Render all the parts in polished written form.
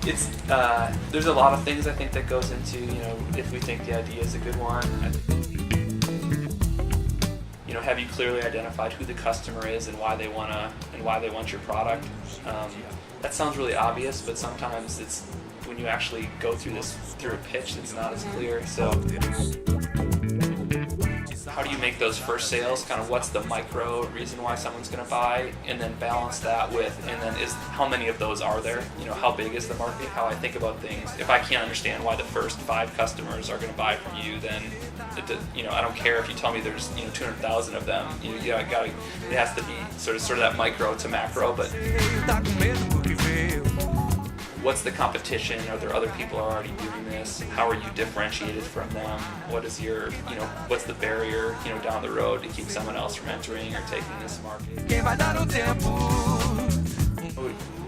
It's there's a lot of things I think that goes into, if we think the idea is a good one. Have you clearly identified who the customer is and why they want your product? That sounds really obvious, but sometimes it's when you actually go through a pitch, it's not as clear. So how do you make those first sales? Kind of what's the micro reason why someone's going to buy, and then balance that with, and then how many of those are there? How big is the market? How I think about things. If I can't understand why the first 5 customers are going to buy from you, then I don't care if you tell me there's 200,000 of them. It has to be sort of that micro to macro. But what's the competition? Are there other people who are already doing this? How are you differentiated from them? What is your, what's the barrier, down the road to keep someone else from entering or taking this market?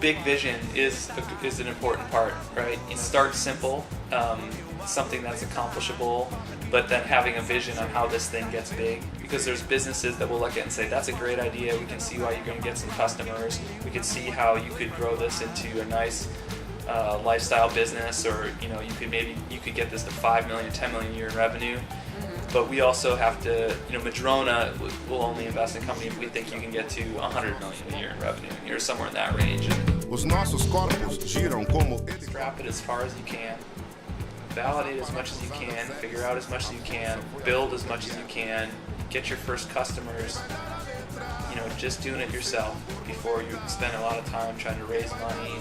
Big vision is an important part, right? Start simple, something that's accomplishable, but then having a vision on how this thing gets big. Because there's businesses that will look at and say, that's a great idea, we can see why you're going to get some customers, we can see how you could grow this into a nice lifestyle business, or you could get this to 5 million, 10 million a year in revenue. But we also have to, Madrona will only invest in a company if we think you can get to 100 million a year in revenue. You're somewhere in that range. Scrap it as far as you can. Validate as much as you can. Figure out as much as you can. Build as much as you can. Get your first customers. Just doing it yourself before you spend a lot of time trying to raise money.